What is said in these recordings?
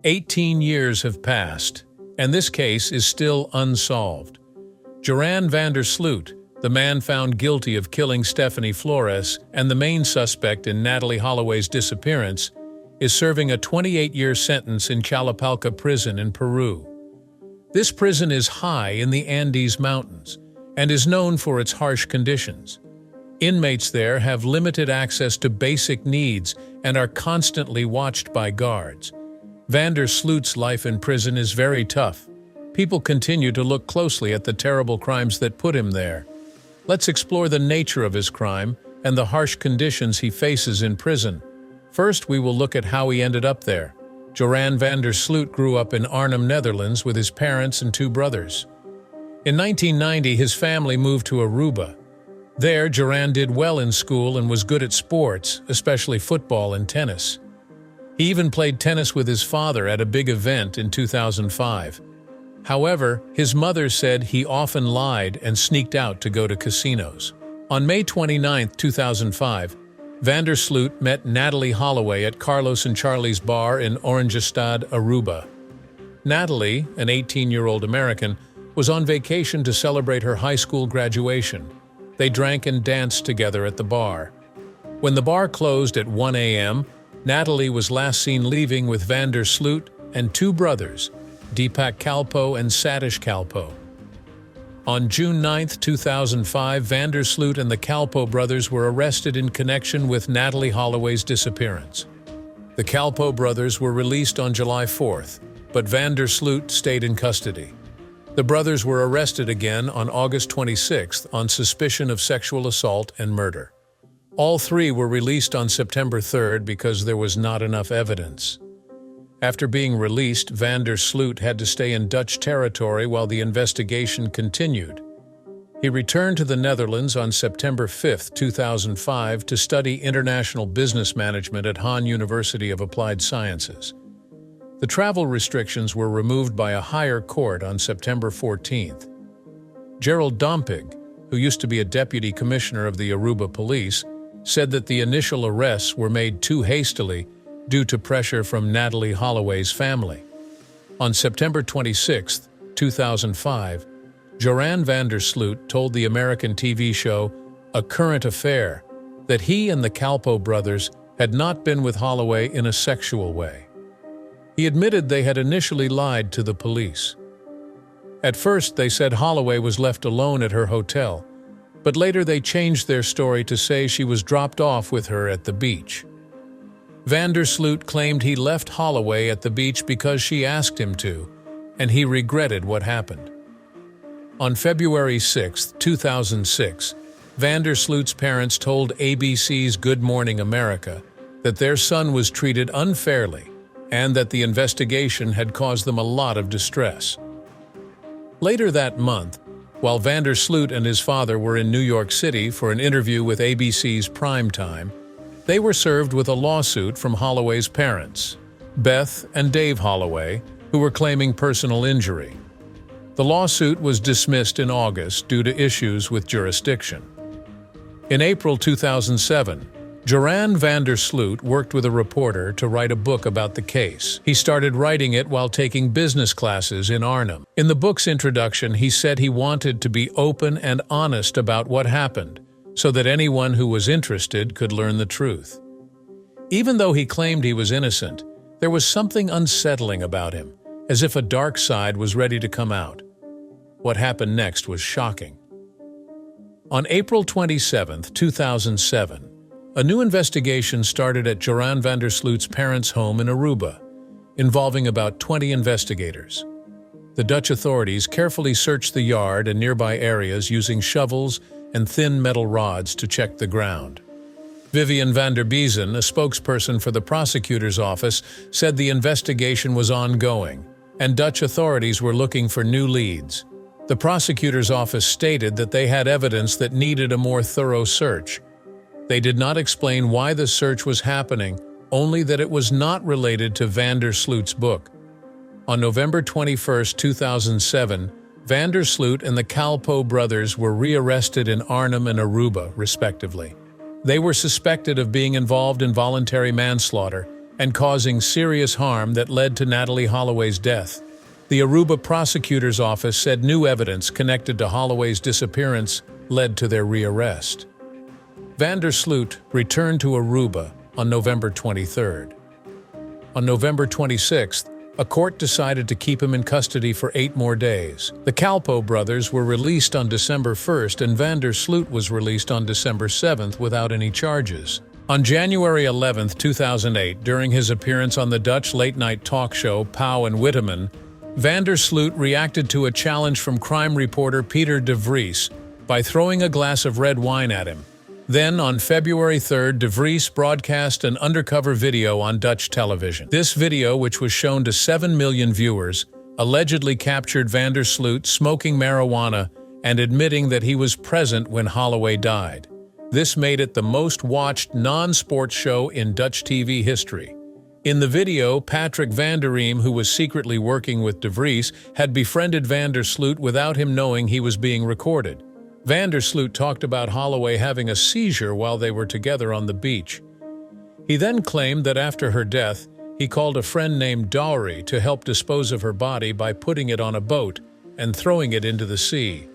18 years have passed, and this case is still unsolved. Joran van der Sloot, the man found guilty of killing Stephanie Flores and the main suspect in Natalie Holloway's disappearance, is serving a 28-year sentence in Chalapalca prison in Peru. This prison is high in the Andes Mountains and is known for its harsh conditions. Inmates there have limited access to basic needs and are constantly watched by guards. Van der Sloot's life in prison is very tough. People continue to look closely at the terrible crimes that put him there. Let's explore the nature of his crime and the harsh conditions he faces in prison. First, we will look at how he ended up there. Joran van der Sloot grew up in Arnhem, Netherlands with his parents and two brothers. In 1990, his family moved to Aruba. There, Joran did well in school and was good at sports, especially football and tennis. He even played tennis with his father at a big event in 2005. However, his mother said he often lied and sneaked out to go to casinos. On May 29, 2005, van der Sloot met Natalie Holloway at Carlos and Charlie's bar in Orangestad, Aruba. Natalie, an 18-year-old American, was on vacation to celebrate her high school graduation. They drank and danced together at the bar. When the bar closed at 1 a.m., Natalie was last seen leaving with van der Sloot and two brothers, Deepak Kalpo and Satish Kalpo. On June 9, 2005, van der Sloot and the Kalpo brothers were arrested in connection with Natalie Holloway's disappearance. The Kalpo brothers were released on July 4th, but van der Sloot stayed in custody. The brothers were arrested again on August 26th on suspicion of sexual assault and murder. All three were released on September 3rd because there was not enough evidence. After being released, van der Sloot had to stay in Dutch territory while the investigation continued. He returned to the Netherlands on September 5, 2005 to study international business management at Hahn University of Applied Sciences. The travel restrictions were removed by a higher court on September 14th. Gerald Dompig, who used to be a deputy commissioner of the Aruba police, said that the initial arrests were made too hastily due to pressure from Natalie Holloway's family. On September 26, 2005, Joran van der Sloot told the American TV show A Current Affair that he and the Kalpo brothers had not been with Holloway in a sexual way. He admitted they had initially lied to the police. At first, they said Holloway was left alone at her hotel, but later they changed their story to say she was dropped off with her at the beach. Van der Sloot claimed he left Holloway at the beach because she asked him to, and he regretted what happened. On February 6, 2006, van der Sloot's parents told ABC's Good Morning America that their son was treated unfairly and that the investigation had caused them a lot of distress. Later that month, while van der Sloot and his father were in New York City for an interview with ABC's Prime Time, they were served with a lawsuit from Holloway's parents, Beth and Dave Holloway, who were claiming personal injury. The lawsuit was dismissed in August due to issues with jurisdiction. In April 2007, Joran van der Sloot worked with a reporter to write a book about the case. He started writing it while taking business classes in Arnhem. In the book's introduction, he said he wanted to be open and honest about what happened, so that anyone who was interested could learn the truth. Even though he claimed he was innocent, there was something unsettling about him, as if a dark side was ready to come out. What happened next was shocking. On April 27, 2007, a new investigation started at Joran van der Sloot's parents' home in Aruba, involving about 20 investigators. The Dutch authorities carefully searched the yard and nearby areas using shovels and thin metal rods to check the ground. Vivian van der Biezen, a spokesperson for the prosecutor's office, said the investigation was ongoing, and Dutch authorities were looking for new leads. The prosecutor's office stated that they had evidence that needed a more thorough search. They did not explain why the search was happening, only that it was not related to van der Sloot's book. On November 21, 2007, van der Sloot and the Kalpo brothers were rearrested in Arnhem and Aruba, respectively. They were suspected of being involved in voluntary manslaughter and causing serious harm that led to Natalie Holloway's death. The Aruba prosecutor's office said new evidence connected to Holloway's disappearance led to their rearrest. Vander Sloot returned to Aruba on November 23rd. On November 26th, a court decided to keep him in custody for 8 more days. The Calpo brothers were released on December 1st and Vander Sloot was released on December 7th without any charges. On January 11, 2008, during his appearance on the Dutch late-night talk show Pauw and Witteman, Vander Sloot reacted to a challenge from crime reporter Peter de Vries by throwing a glass of red wine at him. Then, on February 3rd, de Vries broadcast an undercover video on Dutch television. This video, which was shown to 7 million viewers, allegedly captured Vander Sloot smoking marijuana and admitting that he was present when Holloway died. This made it the most watched non-sports show in Dutch TV history. In the video, Patrick van der Riem, who was secretly working with de Vries, had befriended Vander Sloot without him knowing he was being recorded. Vander Sloot talked about Holloway having a seizure while they were together on the beach. He then claimed that after her death, he called a friend named Dowry to help dispose of her body by putting it on a boat and throwing it into the sea.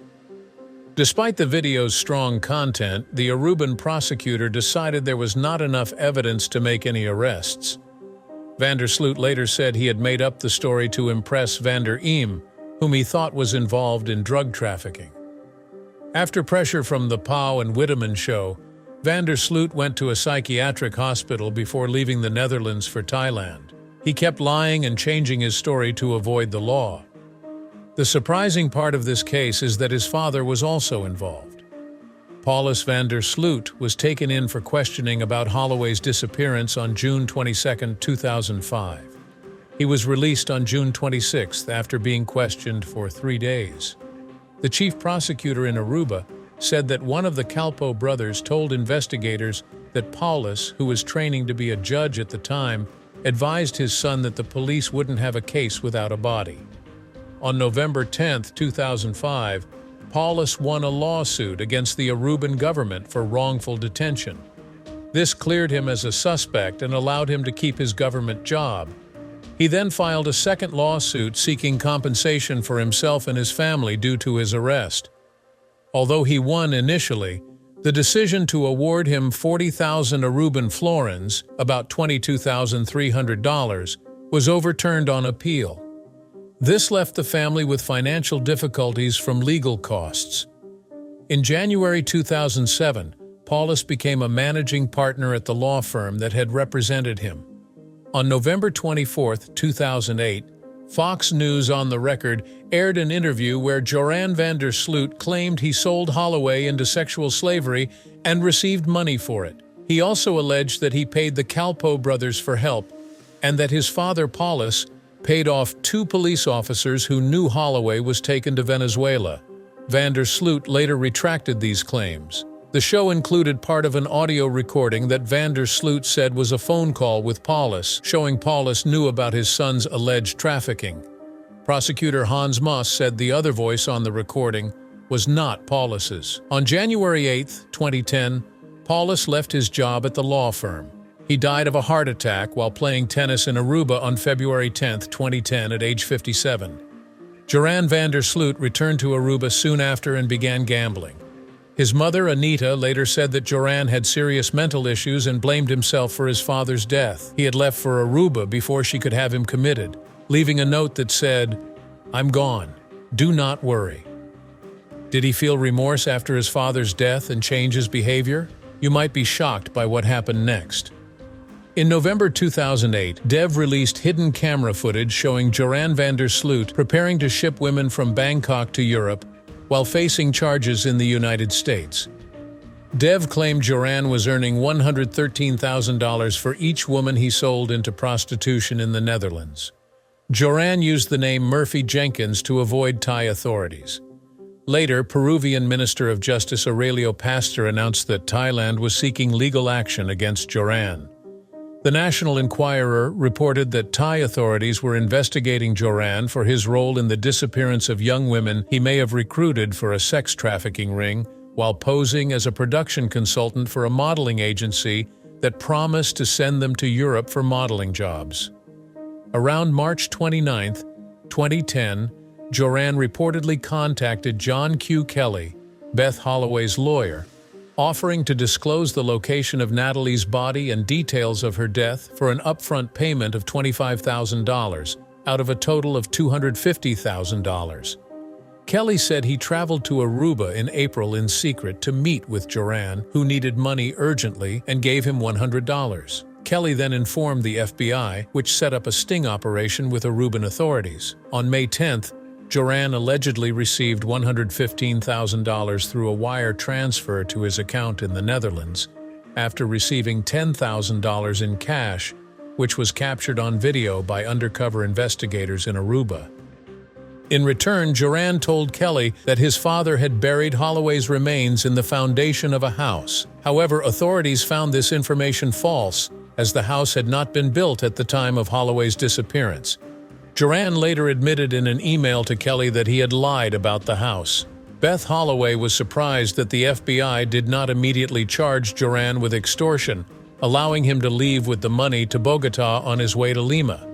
Despite the video's strong content, the Aruban prosecutor decided there was not enough evidence to make any arrests. Vander Sloot later said he had made up the story to impress van der Riem, whom he thought was involved in drug trafficking. After pressure from the Pauw and Witteman show, Vander Sloot went to a psychiatric hospital before leaving the Netherlands for Thailand. He kept lying and changing his story to avoid the law. The surprising part of this case is that his father was also involved. Paulus Vander Sloot was taken in for questioning about Holloway's disappearance on June 22, 2005. He was released on June 26 after being questioned for 3 days. The chief prosecutor in Aruba said that one of the Calpo brothers told investigators that Paulus, who was training to be a judge at the time, advised his son that the police wouldn't have a case without a body. On November 10, 2005, Paulus won a lawsuit against the Aruban government for wrongful detention. This cleared him as a suspect and allowed him to keep his government job. He then filed a second lawsuit seeking compensation for himself and his family due to his arrest. Although he won initially, the decision to award him 40,000 Aruban florins, about $22,300, was overturned on appeal. This left the family with financial difficulties from legal costs. In January 2007, Paulus became a managing partner at the law firm that had represented him. On November 24, 2008, Fox News on the Record aired an interview where Joran Vander Sloot claimed he sold Holloway into sexual slavery and received money for it. He also alleged that he paid the Calpo brothers for help and that his father, Paulus, paid off 2 police officers who knew Holloway was taken to Venezuela. Vander Sloot later retracted these claims. The show included part of an audio recording that Vander Sloot said was a phone call with Paulus, showing Paulus knew about his son's alleged trafficking. Prosecutor Hans Moss said the other voice on the recording was not Paulus's. On January 8, 2010, Paulus left his job at the law firm. He died of a heart attack while playing tennis in Aruba on February 10, 2010 at age 57. Joran Vander Sloot returned to Aruba soon after and began gambling. His mother, Anita, later said that Joran had serious mental issues and blamed himself for his father's death. He had left for Aruba before she could have him committed, leaving a note that said, "I'm gone. Do not worry." Did he feel remorse after his father's death and change his behavior? You might be shocked by what happened next. In November 2008, Dev released hidden camera footage showing Joran Vander Sloot preparing to ship women from Bangkok to Europe while facing charges in the United States. Dev claimed Joran was earning $113,000 for each woman he sold into prostitution in the Netherlands. Joran used the name Murphy Jenkins to avoid Thai authorities. Later, Peruvian Minister of Justice Aurelio Pastor announced that Thailand was seeking legal action against Joran. The National Enquirer reported that Thai authorities were investigating Joran for his role in the disappearance of young women he may have recruited for a sex trafficking ring while posing as a production consultant for a modeling agency that promised to send them to Europe for modeling jobs. Around March 29, 2010, Joran reportedly contacted John Q. Kelly, Beth Holloway's lawyer, offering to disclose the location of Natalie's body and details of her death for an upfront payment of $25,000 out of a total of $250,000. Kelly said he traveled to Aruba in April in secret to meet with Joran, who needed money urgently, and gave him $100. Kelly then informed the FBI, which set up a sting operation with Aruban authorities. On May 10th, Joran allegedly received $115,000 through a wire transfer to his account in the Netherlands, after receiving $10,000 in cash, which was captured on video by undercover investigators in Aruba. In return, Joran told Kelly that his father had buried Holloway's remains in the foundation of a house. However, authorities found this information false, as the house had not been built at the time of Holloway's disappearance. Joran later admitted in an email to Kelly that he had lied about the house. Beth Holloway was surprised that the FBI did not immediately charge Joran with extortion, allowing him to leave with the money to Bogotá on his way to Lima.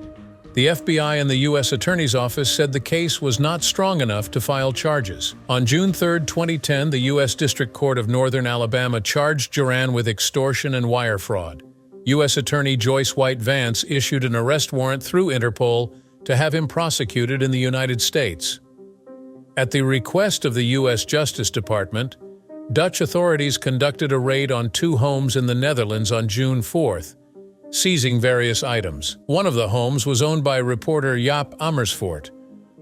The FBI and the U.S. Attorney's Office said the case was not strong enough to file charges. On June 3, 2010, the U.S. District Court of Northern Alabama charged Joran with extortion and wire fraud. U.S. Attorney Joyce White Vance issued an arrest warrant through Interpol to have him prosecuted in the United States. At the request of the U.S. Justice Department, Dutch authorities conducted a raid on 2 homes in the Netherlands on June 4th, seizing various items. One of the homes was owned by reporter Jaap Amersfoort,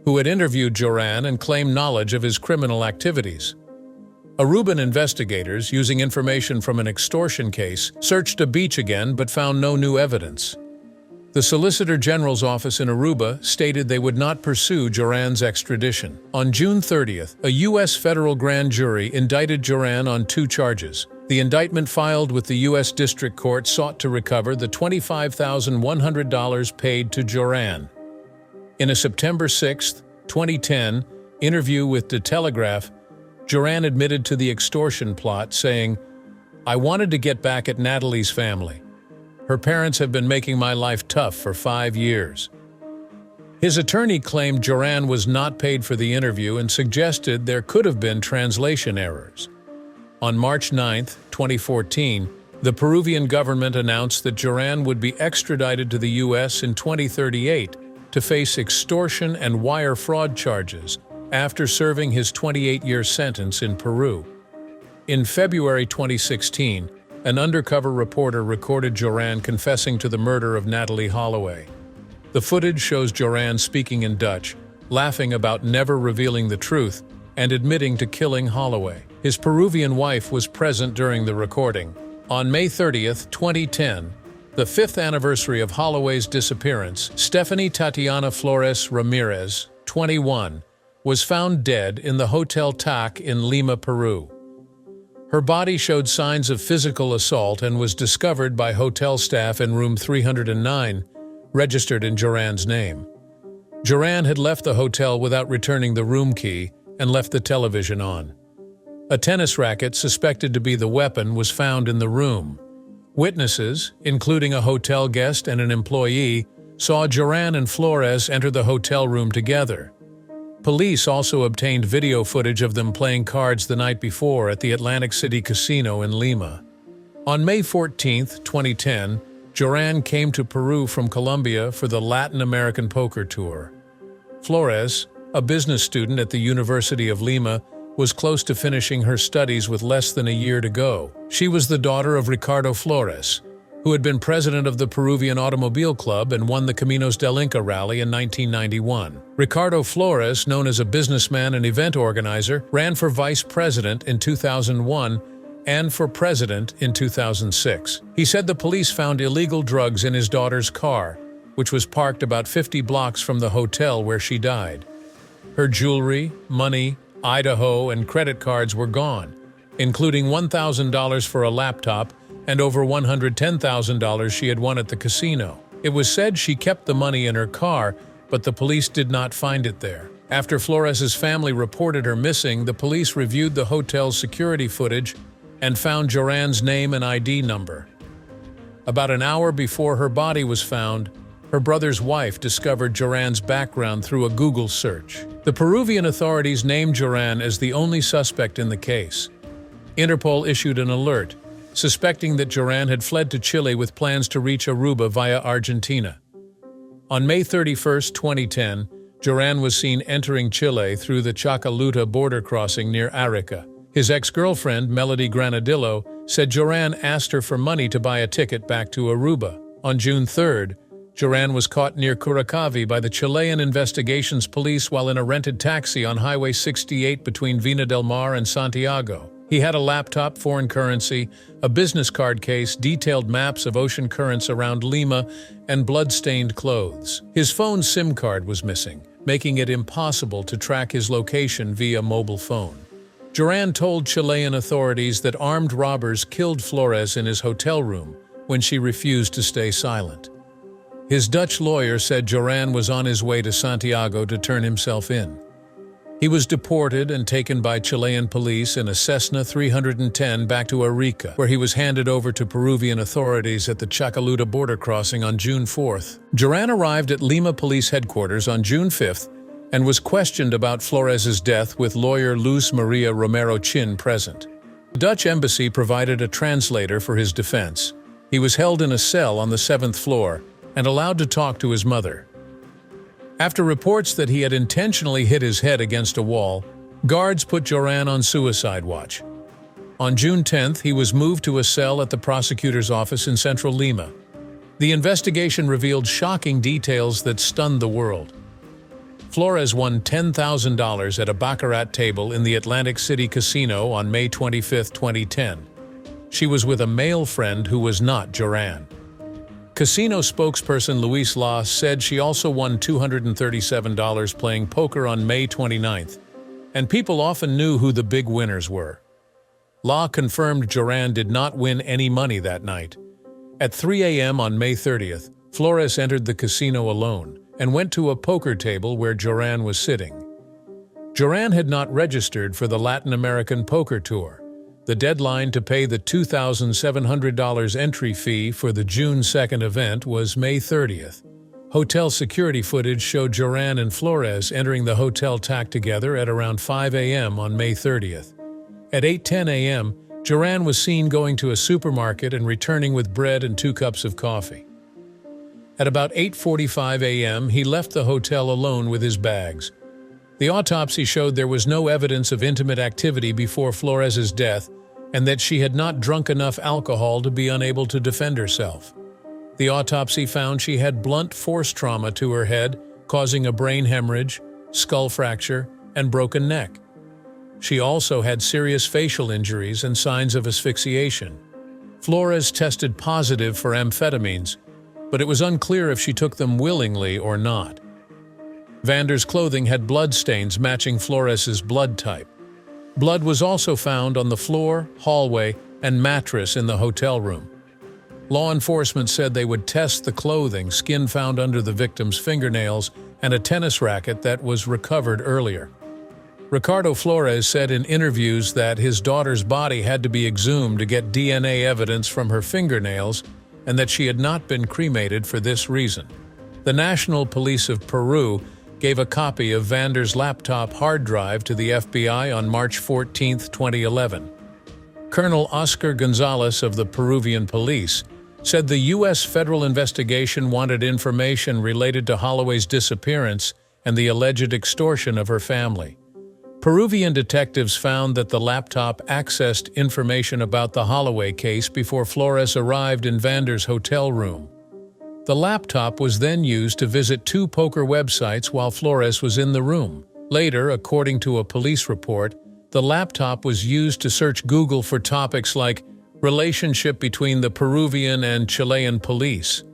who had interviewed Joran and claimed knowledge of his criminal activities. Aruban investigators, using information from an extortion case, searched a beach again but found no new evidence. The Solicitor General's office in Aruba stated they would not pursue Joran's extradition. On June 30th, a U.S. federal grand jury indicted Joran on 2 charges. The indictment filed with the U.S. District Court sought to recover the $25,100 paid to Joran. In a September 6, 2010, interview with De Telegraaf, Joran admitted to the extortion plot, saying, "I wanted to get back at Natalie's family. Her parents have been making my life tough for 5 years." His attorney claimed Joran was not paid for the interview and suggested there could have been translation errors. On March 9, 2014, the Peruvian government announced that Joran would be extradited to the U.S. in 2038 to face extortion and wire fraud charges after serving his 28-year sentence in Peru. In February 2016, an undercover reporter recorded Joran confessing to the murder of Natalie Holloway. The footage shows Joran speaking in Dutch, laughing about never revealing the truth, and admitting to killing Holloway. His Peruvian wife was present during the recording. On May 30, 2010, the 5th anniversary of Holloway's disappearance, Stephanie Tatiana Flores Ramirez, 21, was found dead in the Hotel TAC in Lima, Peru. Her body showed signs of physical assault and was discovered by hotel staff in room 309, registered in Joran's name. Joran had left the hotel without returning the room key and left the television on. A tennis racket suspected to be the weapon was found in the room. Witnesses, including a hotel guest and an employee, saw Joran and Flores enter the hotel room together. Police also obtained video footage of them playing cards the night before at the Atlantic City Casino in Lima. On May 14, 2010, Joran came to Peru from Colombia for the Latin American Poker Tour. Flores, a business student at the University of Lima, was close to finishing her studies with less than a year to go. She was the daughter of Ricardo Flores, who had been president of the Peruvian Automobile Club and won the Caminos del Inca rally in 1991. Ricardo Flores, known as a businessman and event organizer, ran for vice president in 2001 and for president in 2006. He said the police found illegal drugs in his daughter's car, which was parked about 50 blocks from the hotel where she died. Her jewelry, money, Idaho, and credit cards were gone, including $1,000 for a laptop and over $110,000 she had won at the casino. It was said she kept the money in her car, but the police did not find it there. After Flores's family reported her missing, the police reviewed the hotel's security footage and found Joran's name and ID number. About an hour before her body was found, her brother's wife discovered Joran's background through a Google search. The Peruvian authorities named Joran as the only suspect in the case. Interpol issued an alert, suspecting that Joran had fled to Chile with plans to reach Aruba via Argentina. On May 31, 2010, Joran was seen entering Chile through the Chacaluta border crossing near Arica. His ex-girlfriend, Melody Granadillo, said Joran asked her for money to buy a ticket back to Aruba. On June 3, Joran was caught near Curacaví by the Chilean Investigations Police while in a rented taxi on Highway 68 between Vina del Mar and Santiago. He had a laptop, foreign currency, a business card case, detailed maps of ocean currents around Lima, and blood-stained clothes. His phone's SIM card was missing, making it impossible to track his location via mobile phone. Joran told Chilean authorities that armed robbers killed Flores in his hotel room when she refused to stay silent. His Dutch lawyer said Joran was on his way to Santiago to turn himself in. He was deported and taken by Chilean police in a Cessna 310 back to Arica, where he was handed over to Peruvian authorities at the Chacaluta border crossing on June 4th. Joran arrived at Lima Police Headquarters on June 5th and was questioned about Flores's death with lawyer Luz Maria Romero Chin present. The Dutch embassy provided a translator for his defense. He was held in a cell on the 7th floor and allowed to talk to his mother. After reports that he had intentionally hit his head against a wall, guards put Joran on suicide watch. On June 10th, he was moved to a cell at the prosecutor's office in central Lima. The investigation revealed shocking details that stunned the world. Flores won $10,000 at a baccarat table in the Atlantic City Casino on May 25, 2010. She was with a male friend who was not Joran. Casino spokesperson Luis La said she also won $237 playing poker on May 29th, and people often knew who the big winners were. La confirmed Joran did not win any money that night. At 3 a.m. on May 30th, Flores entered the casino alone and went to a poker table where Joran was sitting. Joran had not registered for the Latin American Poker Tour. The deadline to pay the $2,700 entry fee for the June 2nd event was May 30th. Hotel security footage showed Joran and Flores entering the hotel tack together at around 5 a.m. on May 30th. At 8:10 a.m., Joran was seen going to a supermarket and returning with bread and 2 cups of coffee. At about 8:45 a.m., he left the hotel alone with his bags. The autopsy showed there was no evidence of intimate activity before Flores's death and that she had not drunk enough alcohol to be unable to defend herself. The autopsy found she had blunt force trauma to her head, causing a brain hemorrhage, skull fracture, and broken neck. She also had serious facial injuries and signs of asphyxiation. Flores tested positive for amphetamines, but it was unclear if she took them willingly or not. Vander's clothing had blood stains matching Flores's blood type. Blood was also found on the floor, hallway, and mattress in the hotel room. Law enforcement said they would test the clothing, skin found under the victim's fingernails, and a tennis racket that was recovered earlier. Ricardo Flores said in interviews that his daughter's body had to be exhumed to get DNA evidence from her fingernails and that she had not been cremated for this reason. The National Police of Peru gave a copy of Vander's laptop hard drive to the FBI on March 14, 2011. Colonel Oscar Gonzalez of the Peruvian police said the U.S. federal investigation wanted information related to Holloway's disappearance and the alleged extortion of her family. Peruvian detectives found that the laptop accessed information about the Holloway case before Flores arrived in Vander's hotel room. The laptop was then used to visit 2 poker websites while Flores was in the room. Later, according to a police report, the laptop was used to search Google for topics like relationship between the Peruvian and Chilean police,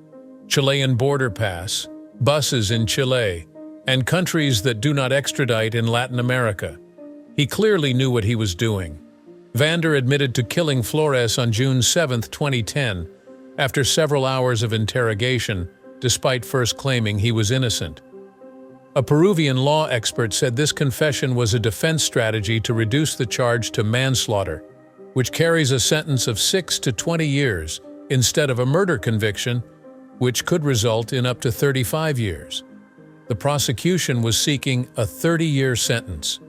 Chilean border pass, buses in Chile, and countries that do not extradite in Latin America. He clearly knew what he was doing. Vander admitted to killing Flores on June 7, 2010, after several hours of interrogation, despite first claiming he was innocent. A Peruvian law expert said this confession was a defense strategy to reduce the charge to manslaughter, which carries a sentence of 6 to 20 years instead of a murder conviction, which could result in up to 35 years. The prosecution was seeking a 30-year sentence.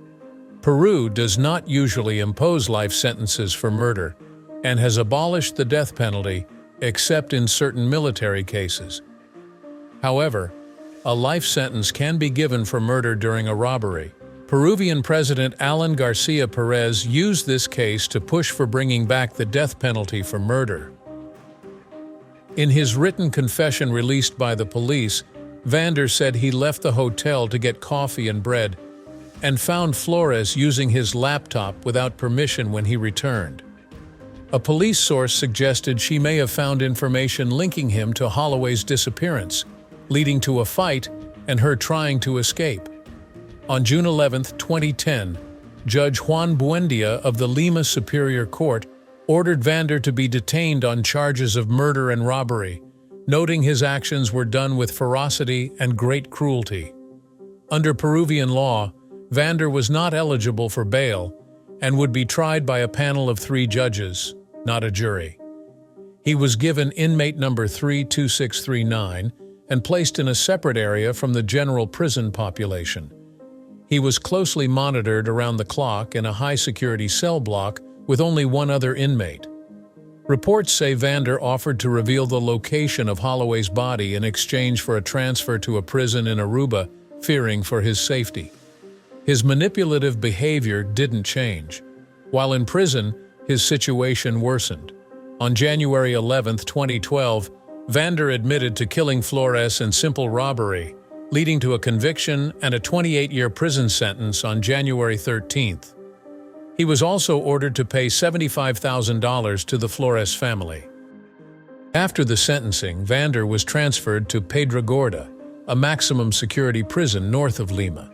Peru does not usually impose life sentences for murder and has abolished the death penalty except in certain military cases. However, a life sentence can be given for murder during a robbery. Peruvian President Alan Garcia Perez used this case to push for bringing back the death penalty for murder. In his written confession released by the police, Vander said he left the hotel to get coffee and bread and found Flores using his laptop without permission when he returned. A police source suggested she may have found information linking him to Holloway's disappearance, leading to a fight and her trying to escape. On June 11, 2010, Judge Juan Buendia of the Lima Superior Court ordered Vander to be detained on charges of murder and robbery, noting his actions were done with ferocity and great cruelty. Under Peruvian law, Vander was not eligible for bail and would be tried by a panel of 3 judges, not a jury. He was given inmate number 32639 and placed in a separate area from the general prison population. He was closely monitored around the clock in a high-security cell block with only 1 other inmate. Reports say Vander offered to reveal the location of Holloway's body in exchange for a transfer to a prison in Aruba, fearing for his safety. His manipulative behavior didn't change. While in prison, his situation worsened. On January 11, 2012, Vander admitted to killing Flores in simple robbery, leading to a conviction and a 28-year prison sentence on January 13th. He was also ordered to pay $75,000 to the Flores family. After the sentencing, Vander was transferred to Pedregorda, a maximum security prison north of Lima.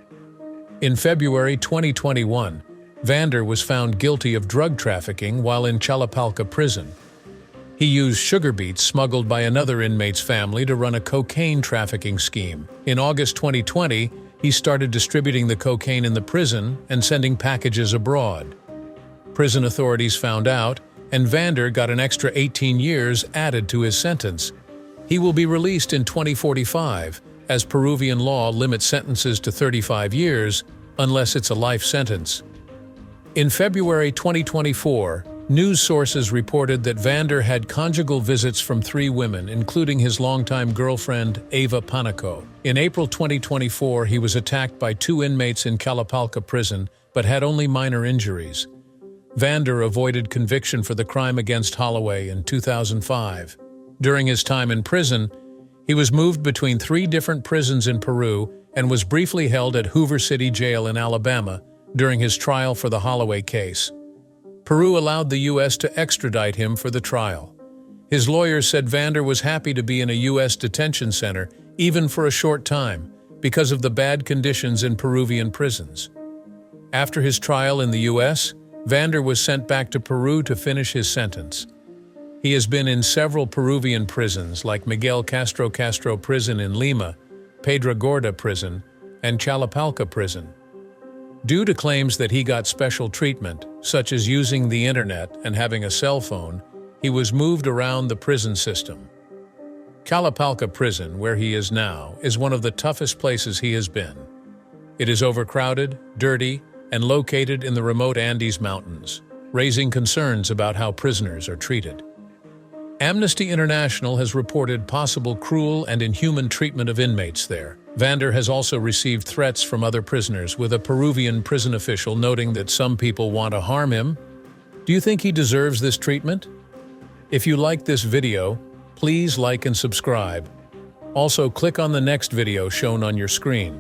In February 2021, Vander was found guilty of drug trafficking while in Chalapalca prison. He used sugar beets smuggled by another inmate's family to run a cocaine trafficking scheme. In August 2020, he started distributing the cocaine in the prison and sending packages abroad. Prison authorities found out, and Vander got an extra 18 years added to his sentence. He will be released in 2045, as Peruvian law limits sentences to 35 years unless it's a life sentence. In February 2024, news sources reported that Vander had conjugal visits from 3 women, including his longtime girlfriend, Eva Panico. In April 2024, he was attacked by 2 inmates in Calapalca prison, but had only minor injuries. Vander avoided conviction for the crime against Holloway in 2005. During his time in prison, he was moved between 3 different prisons in Peru and was briefly held at Hoover City Jail in Alabama during his trial for the Holloway case. Peru allowed the U.S. to extradite him for the trial. His lawyers said Vander was happy to be in a U.S. detention center, even for a short time, because of the bad conditions in Peruvian prisons. After his trial in the U.S., Vander was sent back to Peru to finish his sentence. He has been in several Peruvian prisons like Miguel Castro Prison in Lima, Pedregorda Prison, and Chalapalca Prison. Due to claims that he got special treatment, such as using the internet and having a cell phone, he was moved around the prison system. Chalapalca Prison, where he is now, is one of the toughest places he has been. It is overcrowded, dirty, and located in the remote Andes Mountains, raising concerns about how prisoners are treated. Amnesty International has reported possible cruel and inhuman treatment of inmates there. Vander has also received threats from other prisoners, with a Peruvian prison official noting that some people want to harm him. Do you think he deserves this treatment? If you like this video, please like and subscribe. Also, click on the next video shown on your screen.